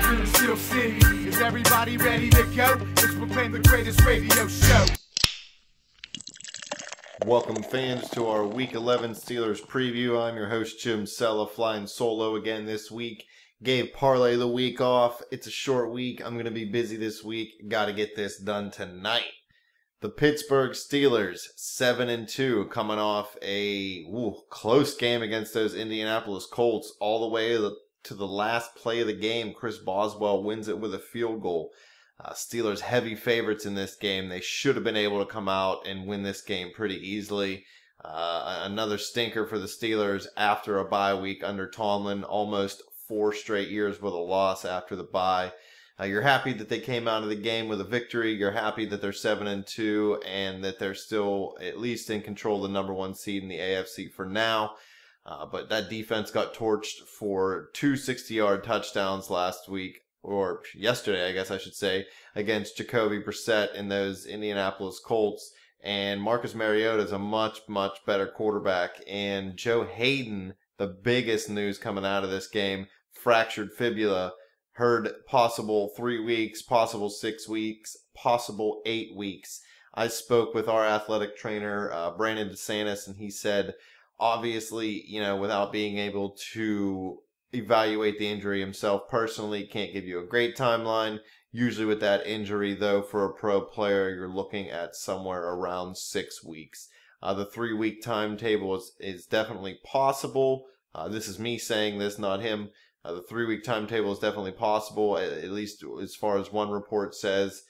through the Steel City. Is everybody ready to go? Let's proclaim the greatest radio show. Welcome fans to our Week 11 Steelers preview. I'm your host Jim Sella, flying solo again this week. Gave Parlay the week off. It's a short week. I'm going to be busy this week. Got to get this done tonight. The Pittsburgh Steelers, 7-2, coming off a close game against those Indianapolis Colts all the way to the last play of the game. Chris Boswell wins it with a field goal. Steelers heavy favorites in this game. They should have been able to come out and win this game pretty easily. Another stinker for the Steelers after a bye week under Tomlin. Almost 4 straight years with a loss after the bye. You're happy that they came out of the game with a victory. You're happy that they're 7-2 and that they're still at least in control of the number 1 seed in the AFC for now. But that defense got torched for 2 60-yard touchdowns last week, or yesterday, I guess I should say, against Jacoby Brissett and those Indianapolis Colts. And Marcus Mariota is a much, much better quarterback. And Joe Hayden, the biggest news coming out of this game, fractured fibula. Heard possible 3 weeks, possible 6 weeks, possible 8 weeks. I spoke with our athletic trainer, Brandon DeSantis, and he said, obviously, without being able to evaluate the injury himself personally, can't give you a great timeline. Usually with that injury, though, for a pro player, you're looking at somewhere around 6 weeks. The 3-week timetable is definitely possible. This is me saying this, not him. The 3-week timetable is definitely possible, at least as far as one report says.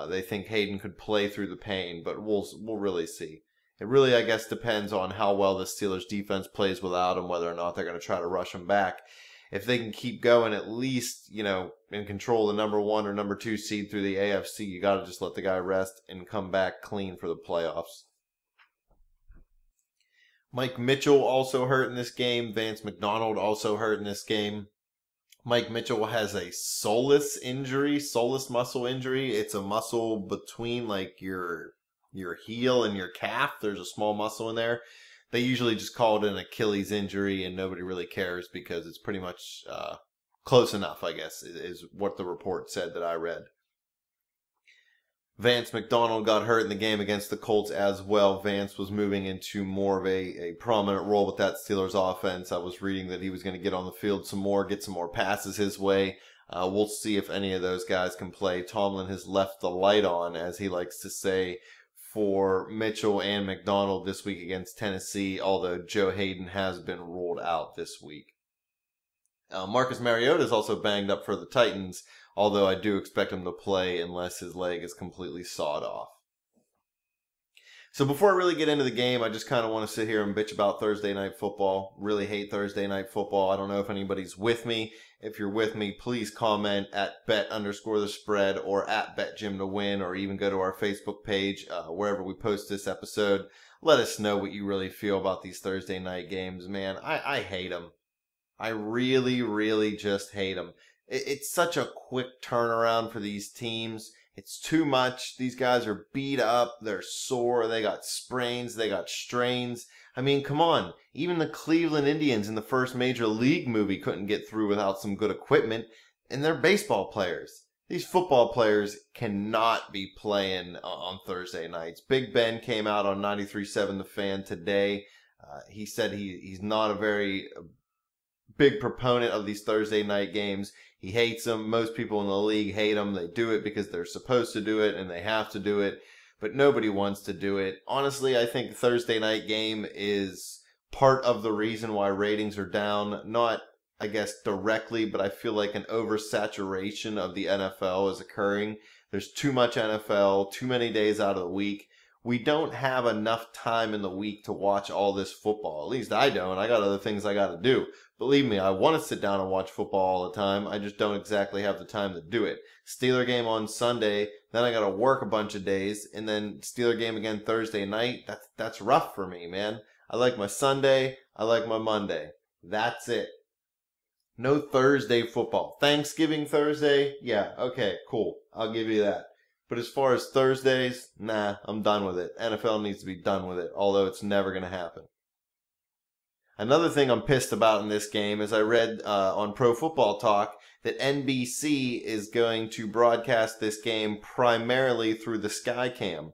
They think Hayden could play through the pain, but we'll really see. It really, I guess, depends on how well the Steelers defense plays without him, whether or not they're going to try to rush him back. If they can keep going, at least, in control of the number 1 or number 2 seed through the AFC, you got to just let the guy rest and come back clean for the playoffs. Mike Mitchell also hurt in this game. Vance McDonald also hurt in this game. Mike Mitchell has a soleus muscle injury. It's a muscle between like your heel and your calf. There's a small muscle in there. They usually just call it an Achilles injury, and nobody really cares because it's pretty much close enough, I guess, is what the report said that I read. Vance McDonald got hurt in the game against the Colts as well. Vance was moving into more of a prominent role with that Steelers offense. I was reading that he was going to get on the field some more, get some more passes his way. We'll see if any of those guys can play. Tomlin has left the light on, as he likes to say, for Mitchell and McDonald this week against Tennessee, although Joe Hayden has been ruled out this week. Marcus Mariota is also banged up for the Titans, although I do expect him to play unless his leg is completely sawed off. So before I really get into the game, I just kind of want to sit here and bitch about Thursday Night Football. Really hate Thursday Night Football. I don't know if anybody's with me. If you're with me, please comment at bet_the_spread or at betjimtowin, or even go to our Facebook page, wherever we post this episode. Let us know what you really feel about these Thursday night games. Man, I hate them. I really, really just hate them. It's such a quick turnaround for these teams. It's too much. These guys are beat up. They're sore. They got sprains. They got strains. I mean, come on. Even the Cleveland Indians in the first Major League movie couldn't get through without some good equipment. And they're baseball players. These football players cannot be playing on Thursday nights. Big Ben came out on 93.7 The Fan today. He said he's not a very big proponent of these Thursday night games. He hates them. Most people in the league hate them. They do it because they're supposed to do it and they have to do it, but nobody wants to do it. Honestly, I think the Thursday night game is part of the reason why ratings are down. Not, I guess, directly, but I feel like an oversaturation of the NFL is occurring. There's too much NFL, too many days out of the week. We don't have enough time in the week to watch all this football. At least I don't. I got other things I got to do. Believe me, I want to sit down and watch football all the time. I just don't exactly have the time to do it. Steeler game on Sunday, then I got to work a bunch of days, and then Steeler game again Thursday night. That's rough for me, man. I like my Sunday. I like my Monday. That's it. No Thursday football. Thanksgiving Thursday? Yeah, okay, cool. I'll give you that. But as far as Thursdays, nah, I'm done with it. NFL needs to be done with it, although it's never going to happen. Another thing I'm pissed about in this game is I read on Pro Football Talk that NBC is going to broadcast this game primarily through the Skycam.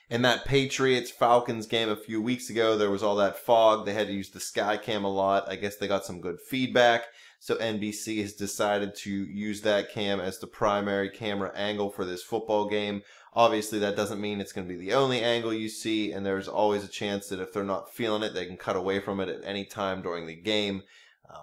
In that Patriots-Falcons game a few weeks ago, there was all that fog. They had to use the Skycam a lot. I guess they got some good feedback. So NBC has decided to use that cam as the primary camera angle for this football game. Obviously, that doesn't mean it's going to be the only angle you see, and there's always a chance that if they're not feeling it, they can cut away from it at any time during the game.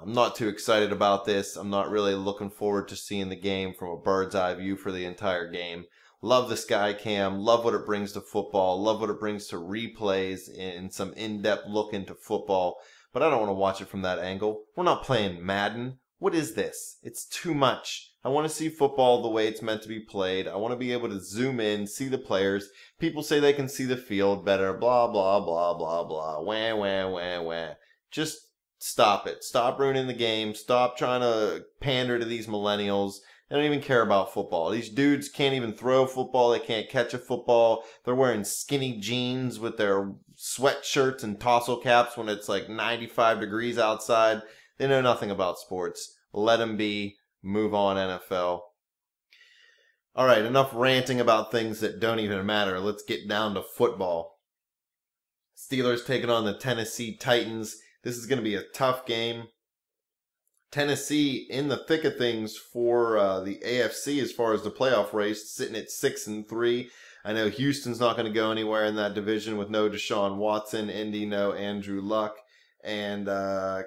I'm not too excited about this. I'm not really looking forward to seeing the game from a bird's eye view for the entire game. Love the Skycam, love what it brings to football, love what it brings to replays and some in-depth look into football, but I don't want to watch it from that angle. We're not playing Madden. What is this? It's too much. I want to see football the way it's meant to be played. I want to be able to zoom in, see the players. People say they can see the field better, blah, blah, blah, blah, blah, wah, wah, wah, wah. Just stop it. Stop ruining the game. Stop trying to pander to these millennials. They don't even care about football. These dudes can't even throw football. They can't catch a football. They're wearing skinny jeans with their sweatshirts and tassel caps when it's like 95 degrees outside. They know nothing about sports. Let them be. Move on, NFL. All right, enough ranting about things that don't even matter. Let's get down to football. Steelers taking on the Tennessee Titans. This is going to be a tough game. Tennessee in the thick of things for the AFC as far as the playoff race, sitting at 6-3. I know Houston's not going to go anywhere in that division with no Deshaun Watson, Indy no Andrew Luck, and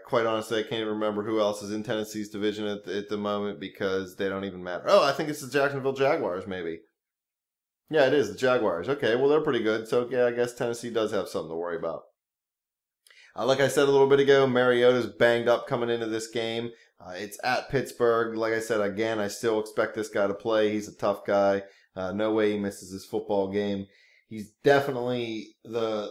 quite honestly, I can't even remember who else is in Tennessee's division at the moment because they don't even matter. Oh, I think it's the Jacksonville Jaguars, maybe. Yeah, it is the Jaguars. Okay, well, they're pretty good, so yeah, I guess Tennessee does have something to worry about. Like I said a little bit ago, Mariota's banged up coming into this game. It's at Pittsburgh. Like I said, again, I still expect this guy to play. He's a tough guy. No way he misses his football game. He's definitely the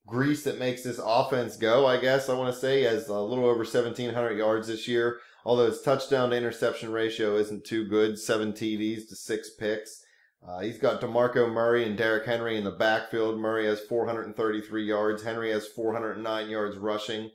grease that makes this offense go, I guess I want to say. He has a little over 1,700 yards this year, although his touchdown to interception ratio isn't too good. 7 TDs to 6 picks. He's got DeMarco Murray and Derrick Henry in the backfield. Murray has 433 yards. Henry has 409 yards rushing.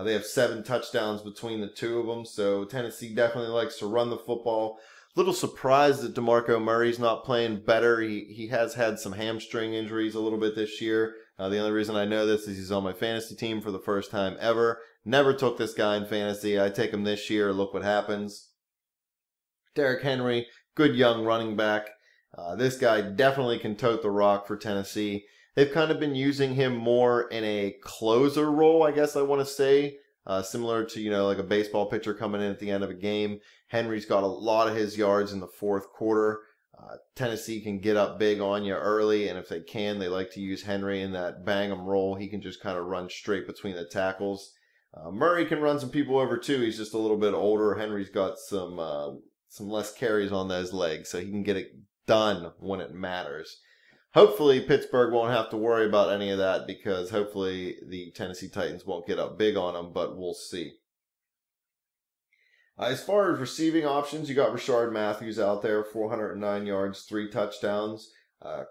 They have 7 touchdowns between the two of them, so Tennessee definitely likes to run the football. Little surprised that DeMarco Murray's not playing better. He has had some hamstring injuries a little bit this year. The only reason I know this is he's on my fantasy team for the first time ever. Never took this guy in fantasy. I take him this year. Look what happens. Derrick Henry, good young running back. This guy definitely can tote the rock for Tennessee. They've kind of been using him more in a closer role, I guess I want to say. Similar to, like a baseball pitcher coming in at the end of a game. Henry's got a lot of his yards in the fourth quarter. Tennessee can get up big on you early, and if they can, they like to use Henry in that bang-em role. He can just kind of run straight between the tackles. Murray can run some people over too. He's just a little bit older. Henry's got some less carries on those legs, so he can get it done when it matters. Hopefully Pittsburgh won't have to worry about any of that because hopefully the Tennessee Titans won't get up big on them, but we'll see. As far as receiving options, you got Rashard Matthews out there, 409 yards, 3 touchdowns.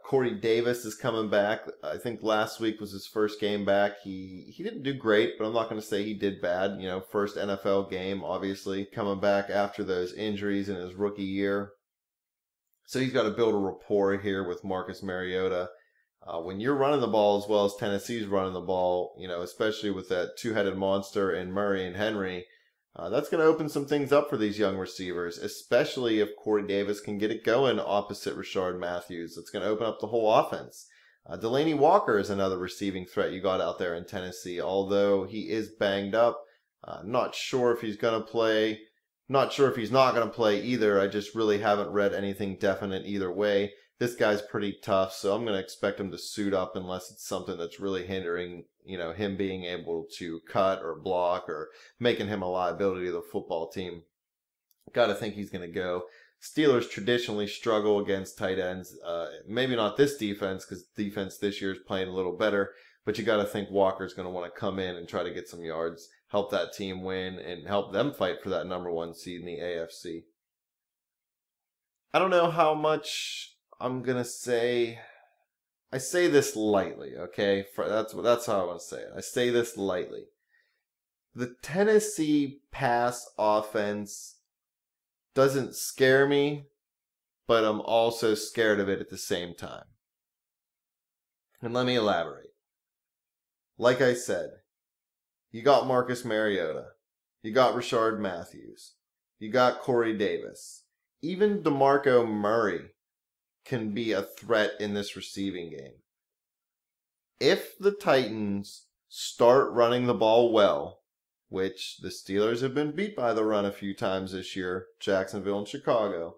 Corey Davis is coming back. I think last week was his first game back. He didn't do great, but I'm not going to say he did bad. First NFL game, obviously, coming back after those injuries in his rookie year. So he's got to build a rapport here with Marcus Mariota. When you're running the ball as well as Tennessee's running the ball, especially with that two-headed monster in Murray and Henry, that's going to open some things up for these young receivers, especially if Corey Davis can get it going opposite Rashard Matthews. It's going to open up the whole offense. Delanie Walker is another receiving threat you got out there in Tennessee, although he is banged up. Not sure if he's going to play. Not sure if he's not going to play either. I just really haven't read anything definite either way. This guy's pretty tough, so I'm going to expect him to suit up unless it's something that's really hindering, him being able to cut or block or making him a liability to the football team. Got to think he's going to go. Steelers traditionally struggle against tight ends. Maybe not this defense because defense this year is playing a little better, but you got to think Walker's going to want to come in and try to get some yards, help that team win, and help them fight for that number 1 seed in the AFC. I don't know how much I'm going to say. I say this lightly, okay? That's how I want to say it. I say this lightly. The Tennessee pass offense doesn't scare me, but I'm also scared of it at the same time. And let me elaborate. Like I said, you got Marcus Mariota. You got Rashard Matthews. You got Corey Davis. Even DeMarco Murray can be a threat in this receiving game. If the Titans start running the ball well, which the Steelers have been beat by the run a few times this year, Jacksonville and Chicago,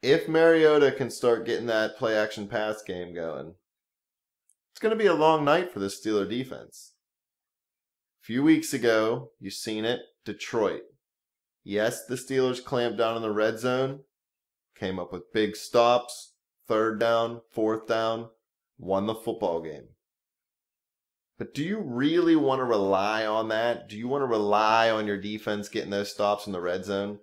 if Mariota can start getting that play-action pass game going, it's going to be a long night for the Steeler defense. A few weeks ago, you seen it, Detroit. Yes, the Steelers clamped down in the red zone, came up with big stops, 3rd down, 4th down, won the football game. But do you really want to rely on that? Do you want to rely on your defense getting those stops in the red zone?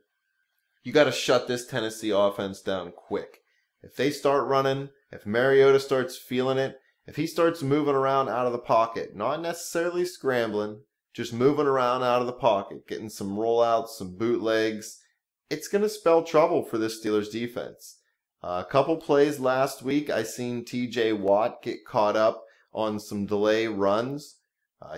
You got to shut this Tennessee offense down quick. If they start running, if Mariota starts feeling it, if he starts moving around out of the pocket, not necessarily scrambling, just moving around out of the pocket, getting some rollouts, some bootlegs, it's going to spell trouble for this Steelers defense. A couple plays last week, I seen TJ Watt get caught up on some delay runs.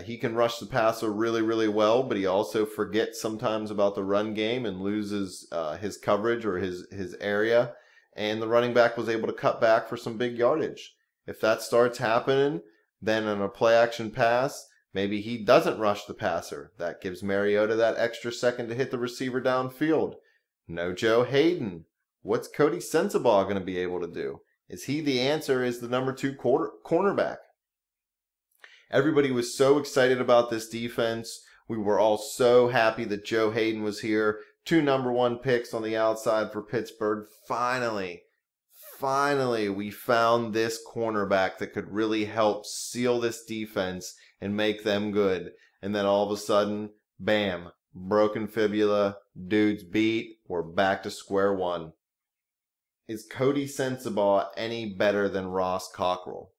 He can rush the passer really, really well, but he also forgets sometimes about the run game and loses his coverage or his area. And the running back was able to cut back for some big yardage. If that starts happening, then on a play-action pass, maybe he doesn't rush the passer. That gives Mariota that extra second to hit the receiver downfield. No Joe Hayden. What's Cody Sensabaugh going to be able to do? Is he the answer as the number 2 cornerback? Everybody was so excited about this defense. We were all so happy that Joe Hayden was here. 2 number 1 picks on the outside for Pittsburgh. Finally, we found this cornerback that could really help seal this defense and make them good. And then all of a sudden, bam, broken fibula, dude's beat, we're back to square one. Is Cody Sensabaugh any better than Ross Cockrell?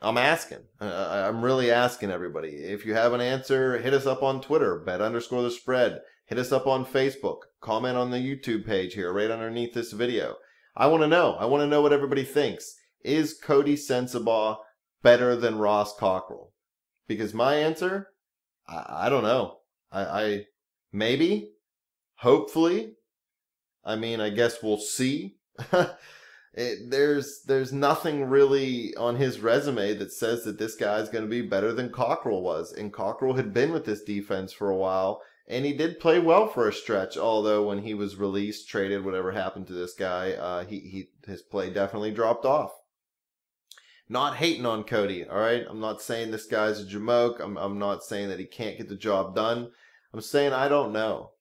I'm asking. I'm really asking everybody. If you have an answer, hit us up on Twitter, bet_the_spread. Hit us up on Facebook. Comment on the YouTube page here, right underneath this video. I want to know. I want to know what everybody thinks. Is Cody Sensabaugh better than Ross Cockrell? Because my answer, I don't know. I maybe, hopefully. I mean, I guess we'll see. There's nothing really on his resume that says that this guy's going to be better than Cockrell was. And Cockrell had been with this defense for a while, and he did play well for a stretch. Although when he was released, traded, whatever happened to this guy, his play definitely dropped off. Not hating on Cody, all right? I'm not saying this guy's a jamoke. I'm not saying that he can't get the job done. I'm saying I don't know.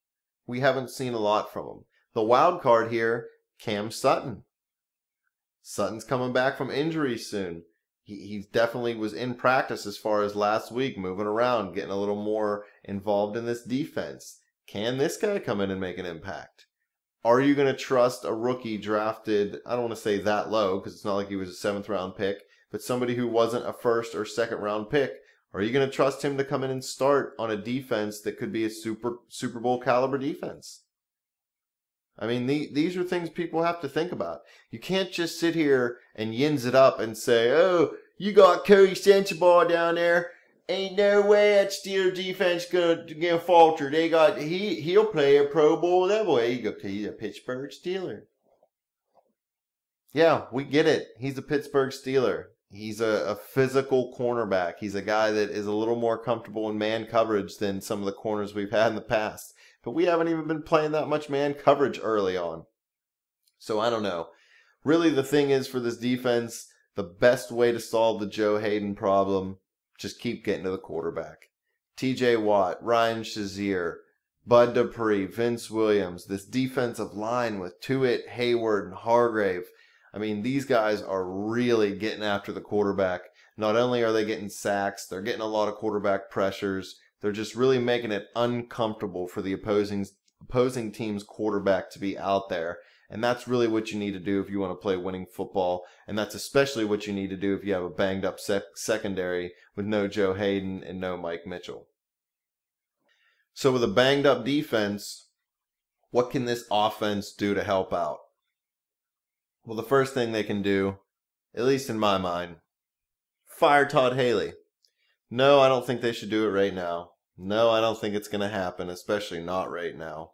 We haven't seen a lot from him. The wild card here, Cam Sutton. Sutton's coming back from injury soon. He definitely was in practice as far as last week, moving around, getting a little more involved in this defense. Can this guy come in and make an impact? Are you going to trust a rookie drafted, I don't want to say that low, because it's not like he was a 7th round pick, but somebody who wasn't a 1st or 2nd round pick? Are you going to trust him to come in and start on a defense that could be a Super Bowl caliber defense? I mean, these are things people have to think about. You can't just sit here and yins it up and say, oh, you got Cody Sensabaugh down there. Ain't no way that Steelers defense gonna falter. He'll play a Pro Bowl level. He's a Pittsburgh Steeler. Yeah, we get it. He's a Pittsburgh Steeler. He's a physical cornerback. He's a guy that is a little more comfortable in man coverage than some of the corners we've had in the past. But we haven't even been playing that much man coverage early on. So I don't know. Really, the thing is for this defense, the best way to solve the Joe Hayden problem, just keep getting to the quarterback. TJ Watt, Ryan Shazier, Bud Dupree, Vince Williams, this defensive line with Tuitt, Hayward, and Hargrave. I mean, these guys are really getting after the quarterback. Not only are they getting sacks, they're getting a lot of quarterback pressures. They're just really making it uncomfortable for the opposing team's quarterback to be out there. And that's really what you need to do if you want to play winning football. And that's especially what you need to do if you have a banged up secondary with no Joe Hayden and no Mike Mitchell. So with a banged up defense, what can this offense do to help out? Well, the first thing they can do, at least in my mind, fire Todd Haley. No, I don't think they should do it right now. No, I don't think it's going to happen, especially not right now.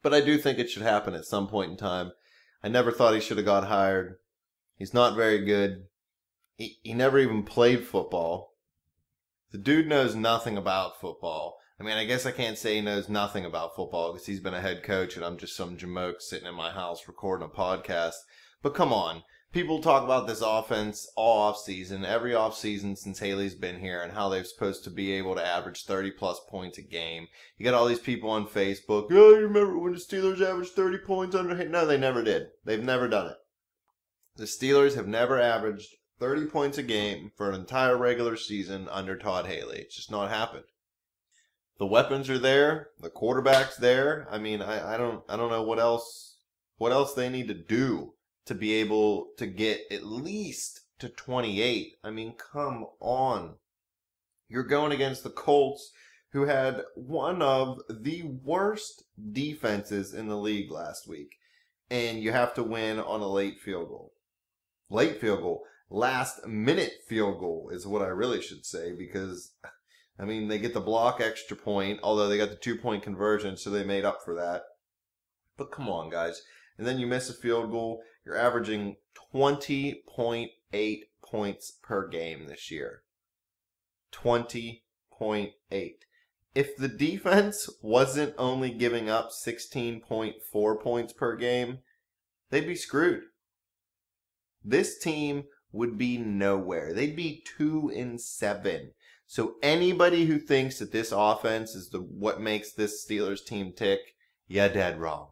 But I do think it should happen at some point in time. I never thought he should have got hired. He's not very good. He never even played football. The dude knows nothing about football. I mean, I guess I can't say he knows nothing about football because he's been a head coach and I'm just some jamoke sitting in my house recording a podcast. But come on. People talk about this offense all offseason, every offseason since Haley's been here, and how they're supposed to be able to average 30-plus points a game. You got all these people on Facebook, oh, you remember when the Steelers averaged 30 points under hit? No, they never did. They've never done it. The Steelers have never averaged 30 points a game for an entire regular season under Todd Haley. It's just not happened. The weapons are there. The quarterback's there. I mean, I don't know what else they need to do to be able to get at least to 28. I mean, come on. You're going against the Colts, who had one of the worst defenses in the league last week. And you have to win on a late field goal. Late field goal. Last minute field goal is what I really should say, because, I mean, they get the block extra point, although they got the 2-point conversion, so they made up for that. But come on, guys. And then you miss a field goal. You're averaging 20.8 points per game this year. 20.8. If the defense wasn't only giving up 16.4 points per game, they'd be screwed. This team would be nowhere. They'd be 2-7. So anybody who thinks that this offense is what makes this Steelers team tick, you're dead wrong.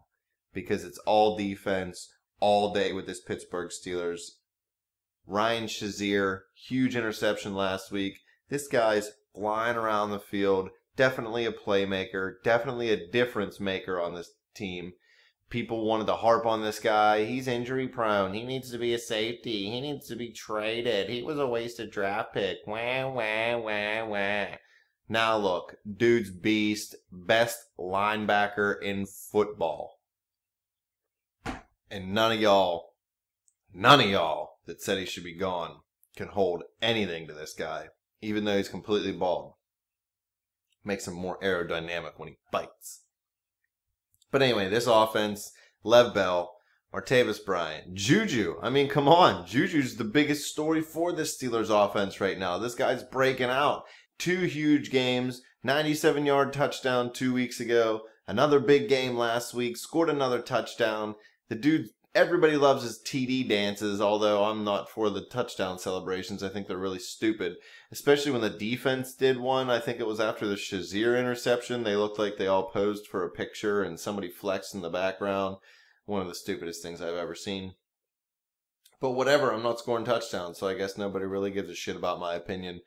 Because it's all defense all day with this Pittsburgh Steelers. Ryan Shazier, huge interception last week. This guy's flying around the field. Definitely a playmaker. Definitely a difference maker on this team. People wanted to harp on this guy. He's injury prone. He needs to be a safety. He needs to be traded. He was a wasted draft pick. Wah, wah, wah, wah. Now look, dude's beast. Best linebacker in football. And none of y'all that said he should be gone can hold anything to this guy, even though he's completely bald. Makes him more aerodynamic when he bites. But anyway, this offense, Lev Bell, Martavis Bryant, Juju. I mean, come on. Juju's the biggest story for this Steelers offense right now. This guy's breaking out. 2 huge games, 97-yard touchdown 2 weeks ago, another big game last week, scored another touchdown. The dude, everybody loves his TD dances, although I'm not for the touchdown celebrations. I think they're really stupid, especially when the defense did one. I think it was after the Shazier interception. They looked like they all posed for a picture and somebody flexed in the background. One of the stupidest things I've ever seen. But whatever, I'm not scoring touchdowns, so I guess nobody really gives a shit about my opinion.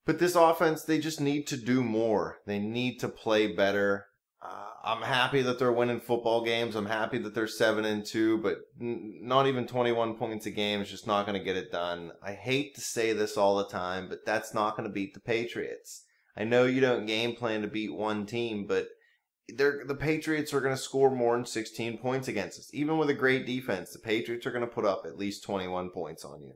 But this offense, they just need to do more. They need to play better. I'm happy that they're winning football games. I'm happy that they're 7-2, but not even 21 points a game is just not going to get it done. I hate to say this all the time, but that's not going to beat the Patriots. I know you don't game plan to beat one team, but the Patriots are going to score more than 16 points against us. Even with a great defense, the Patriots are going to put up at least 21 points on you.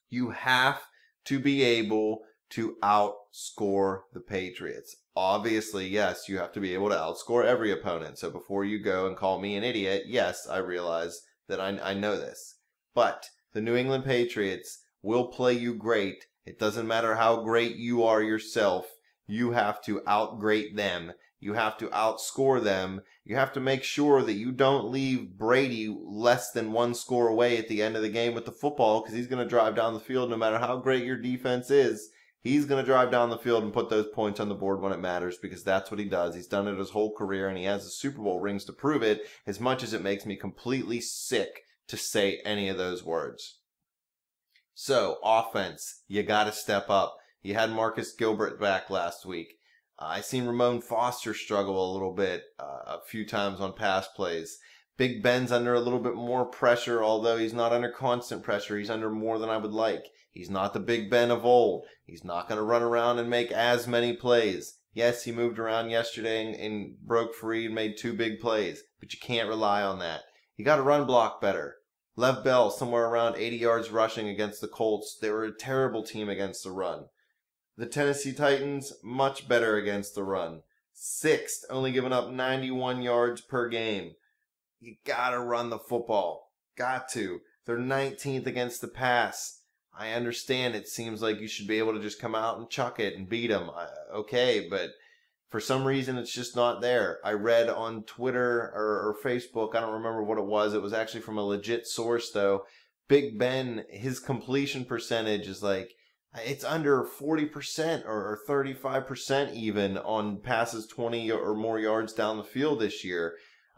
You have to be able to outscore the Patriots. Obviously, yes, you have to be able to outscore every opponent. So before you go and call me an idiot, yes, I realize that I know this. But the New England Patriots will play you great. It doesn't matter how great you are yourself. You have to outgrade them. You have to outscore them. You have to make sure that you don't leave Brady less than 1 score away at the end of the game with the football, because he's going to drive down the field no matter how great your defense is. He's going to drive down the field and put those points on the board when it matters, because that's what he does. He's done it his whole career, and he has the Super Bowl rings to prove it, as much as it makes me completely sick to say any of those words. So, offense, you got to step up. You had Marcus Gilbert back last week. I seen Ramon Foster struggle a little bit a few times on pass plays. Big Ben's under a little bit more pressure, although he's not under constant pressure. He's under more than I would like. He's not the Big Ben of old. He's not going to run around and make as many plays. Yes, he moved around yesterday and broke free and made 2 big plays, but you can't rely on that. You got to run block better. Lev Bell, somewhere around 80 yards rushing against the Colts. They were a terrible team against the run. The Tennessee Titans, much better against the run. 6th, only giving up 91 yards per game. You got to run the football. Got to. They're 19th against the pass. I understand it seems like you should be able to just come out and chuck it and beat them. Okay, but for some reason it's just not there. I read on Twitter or Facebook, I don't remember what it was. It was actually from a legit source though. Big Ben, his completion percentage is like, it's under 40% or 35% even on passes 20 or more yards down the field this year.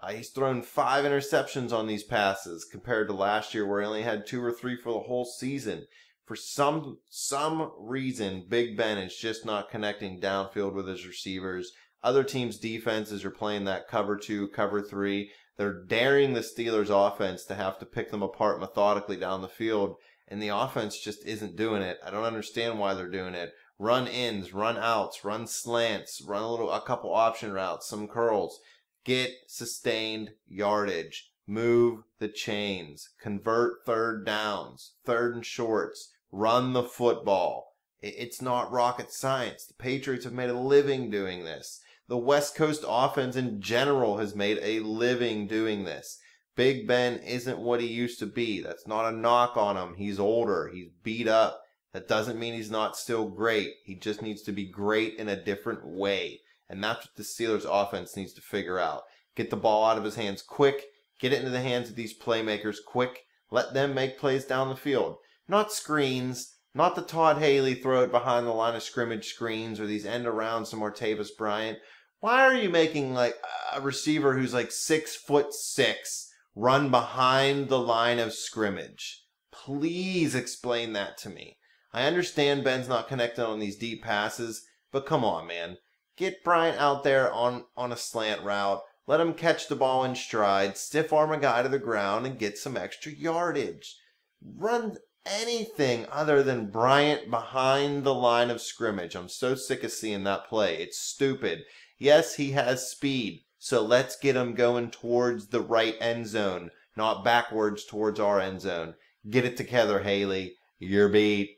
He's thrown 5 interceptions on these passes compared to last year where he only had 2 or 3 for the whole season. For some reason, Big Ben is just not connecting downfield with his receivers. Other teams' defenses are playing that cover 2, cover 3. They're daring the Steelers' offense to have to pick them apart methodically down the field, and the offense just isn't doing it. I don't understand why they're doing it. Run ins, run outs, run slants, run a couple option routes, some curls. Get sustained yardage. Move the chains. Convert 3rd downs, 3rd and shorts. Run the football. It's not rocket science. The Patriots have made a living doing this. The West Coast offense in general has made a living doing this. Big Ben isn't what he used to be. That's not a knock on him. He's older. He's beat up. That doesn't mean he's not still great. He just needs to be great in a different way. And that's what the Steelers offense needs to figure out. Get the ball out of his hands quick. Get it into the hands of these playmakers quick. Let them make plays down the field. Not screens. Not the Todd Haley throw it behind the line of scrimmage screens or these end arounds to Martavis Bryant. Why are you making like a receiver who's like 6'6" run behind the line of scrimmage? Please explain that to me. I understand Ben's not connected on these deep passes, but come on, man. Get Bryant out there on a slant route. Let him catch the ball in stride, stiff arm a guy to the ground, and get some extra yardage. Run anything other than Bryant behind the line of scrimmage. I'm so sick of seeing that play. It's stupid. Yes, he has speed, so let's get him going towards the right end zone, not backwards towards our end zone. Get it together, Haley. You're beat.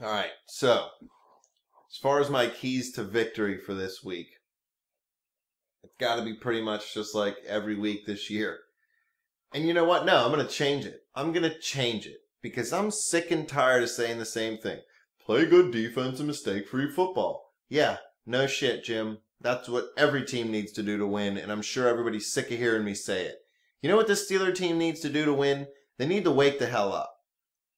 All right, so as far as my keys to victory for this week, it's got to be pretty much just like every week this year. And you know what? No, I'm going to change it. I'm going to change it because I'm sick and tired of saying the same thing. Play good defense and mistake-free football. Yeah, no shit, Jim. That's what every team needs to do to win, and I'm sure everybody's sick of hearing me say it. You know what this Steeler team needs to do to win? They need to wake the hell up.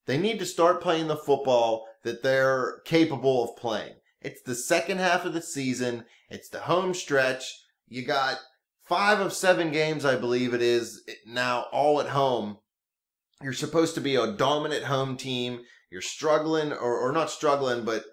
They need to start playing the football that they're capable of playing. It's the second half of the season. It's the home stretch. You got 5 of 7 games, I believe it is, now all at home. You're supposed to be a dominant home team. You're struggling, or not struggling, but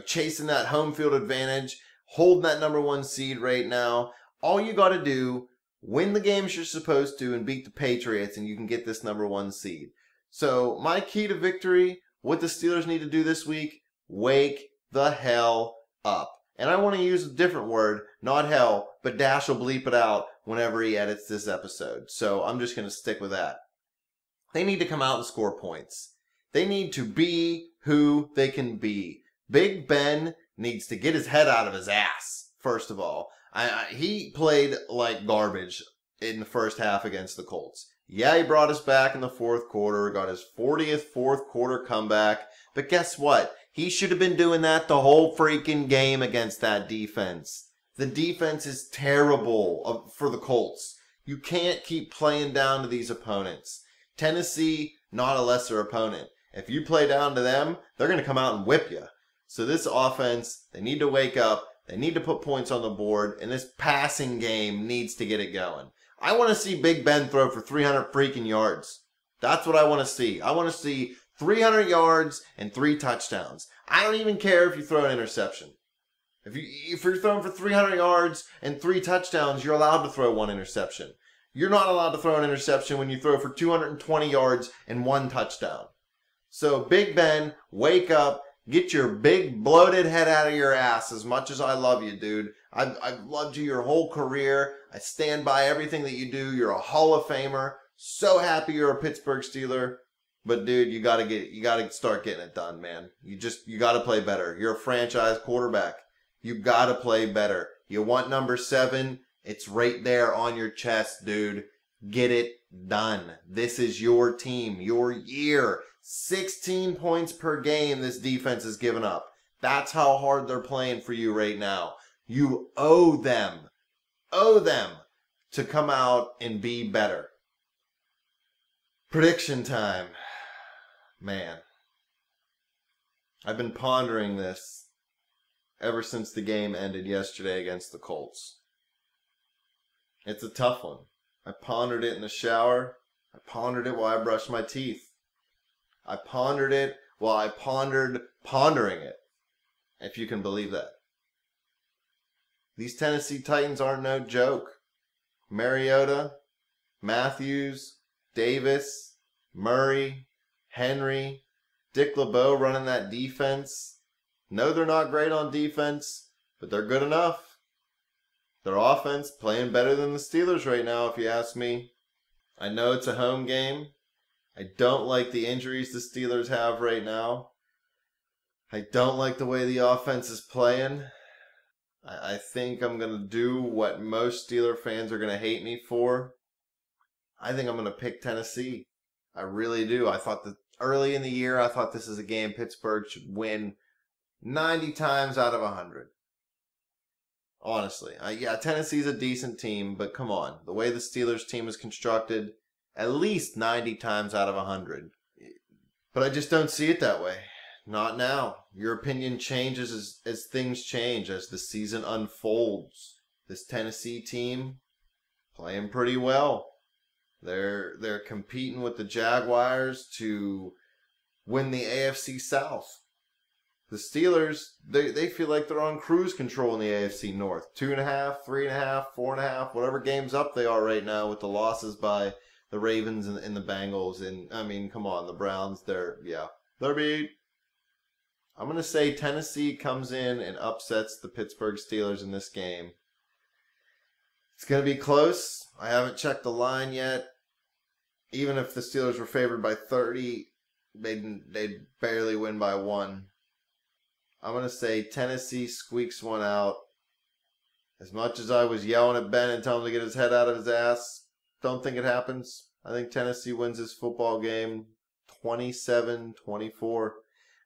chasing that home field advantage, holding that number 1 seed right now. All you got to do, win the games you're supposed to and beat the Patriots, and you can get this number 1 seed. So my key to victory, what the Steelers need to do this week, wake the hell up. And I want to use a different word, not hell, but Dash will bleep it out whenever he edits this episode. So I'm just going to stick with that. They need to come out and score points. They need to be who they can be. Big Ben needs to get his head out of his ass, first of all. He played like garbage in the first half against the Colts. Yeah, he brought us back in the 4th quarter, got his 40th 4th quarter comeback. But guess what? He should have been doing that the whole freaking game against that defense. The defense is terrible for the Colts. You can't keep playing down to these opponents. Tennessee, not a lesser opponent. If you play down to them, they're going to come out and whip you. So this offense, they need to wake up. They need to put points on the board. And this passing game needs to get it going. I want to see Big Ben throw for 300 freaking yards. That's what I want to see. I want to see 300 yards and 3 touchdowns. I don't even care if you throw an interception. If you're throwing for 300 yards and 3 touchdowns, you're allowed to throw 1 interception. You're not allowed to throw an interception when you throw for 220 yards and 1 touchdown. So Big Ben, wake up, Get your big bloated head out of your ass. As much as I love you, dude. I've loved you your whole career. I stand by everything that you do. You're a Hall of Famer. So happy you're a Pittsburgh Steeler. But dude, you gotta start getting it done, man. You gotta play better. You're a franchise quarterback. You gotta play better. You want number 7? It's right there on your chest, dude. Get it done. This is your team, your year. 16 points per game this defense is giving up. That's how hard they're playing for you right now. You owe them to come out and be better. Prediction time. Man, I've been pondering this ever since the game ended yesterday against the Colts. It's a tough one. I pondered it in the shower. I pondered it while I brushed my teeth. I pondered it while I pondered pondering it, if you can believe that. These Tennessee Titans aren't no joke. Mariota, Matthews, Davis, Murray, Henry, Dick LeBeau running that defense. No, they're not great on defense, but they're good enough. Their offense playing better than the Steelers right now, if you ask me. I know it's a home game. I don't like the injuries the Steelers have right now. I don't like the way the offense is playing. I think I'm going to do what most Steeler fans are going to hate me for. I think I'm going to pick Tennessee. I really do. I thought that early in the year, I thought this is a game Pittsburgh should win 90 times out of 100. Honestly. Yeah, Tennessee's a decent team, but come on. The way the Steelers team is constructed, at least 90 times out of 100. But I just don't see it that way. Not now. Your opinion changes as things change, as the season unfolds. This Tennessee team playing pretty well. They're competing with the Jaguars to win the AFC South. The Steelers, they feel like they're on cruise control in the AFC North. 2.5, 3.5, 4.5, whatever games up they are right now with the losses by the Ravens and the Bengals. And, I mean, come on, the Browns, they're beat. I'm going to say Tennessee comes in and upsets the Pittsburgh Steelers in this game. It's going to be close. I haven't checked the line yet. Even if the Steelers were favored by 30, they'd barely win by 1. I'm going to say Tennessee squeaks one out. As much as I was yelling at Ben and telling him to get his head out of his ass, don't think it happens. I think Tennessee wins this football game 27-24.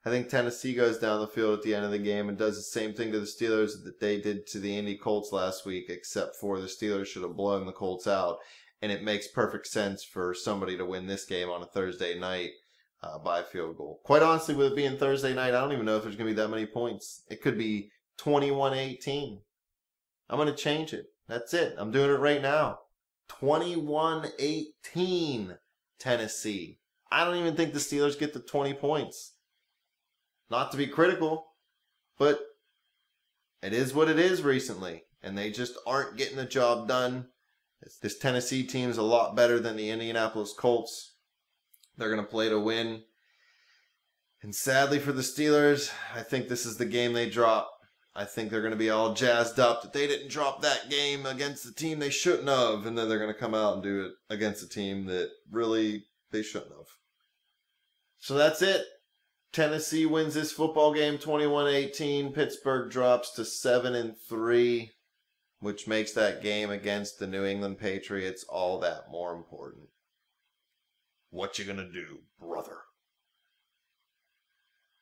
I think Tennessee goes down the field at the end of the game and does the same thing to the Steelers that they did to the Indy Colts last week, except for the Steelers should have blown the Colts out. And it makes perfect sense for somebody to win this game on a Thursday night by a field goal. Quite honestly, with it being Thursday night, I don't even know if there's going to be that many points. It could be 21-18. I'm going to change it. That's it. I'm doing it right now. 21-18 Tennessee. I don't even think the Steelers get the 20 points. Not to be critical, but it is what it is recently. And they just aren't getting the job done. This Tennessee team is a lot better than the Indianapolis Colts. They're going to play to win. And sadly for the Steelers, I think this is the game they drop. I think they're going to be all jazzed up that they didn't drop that game against the team they shouldn't have. And then they're going to come out and do it against a team that really they shouldn't have. So that's it. Tennessee wins this football game 21-18. Pittsburgh drops to 7-3, which makes that game against the New England Patriots all that more important. What you gonna do, brother?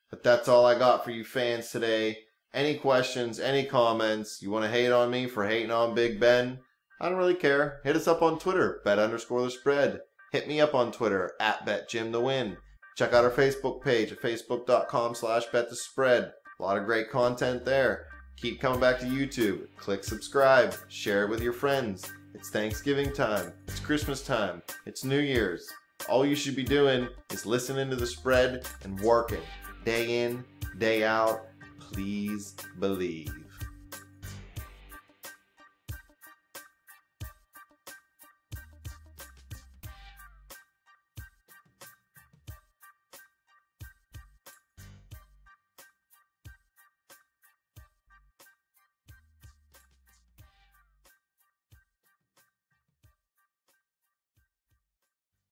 But that's all I got for you fans today. Any questions, any comments, you want to hate on me for hating on Big Ben? I don't really care. Hit us up on Twitter, bet_the_spread. Hit me up on Twitter, @BetJimTheWin. Check out our Facebook page at facebook.com/betthespread. A lot of great content there. Keep coming back to YouTube. Click subscribe. Share it with your friends. It's Thanksgiving time. It's Christmas time. It's New Year's. All you should be doing is listening to the spread and working. Day in, day out. Please believe.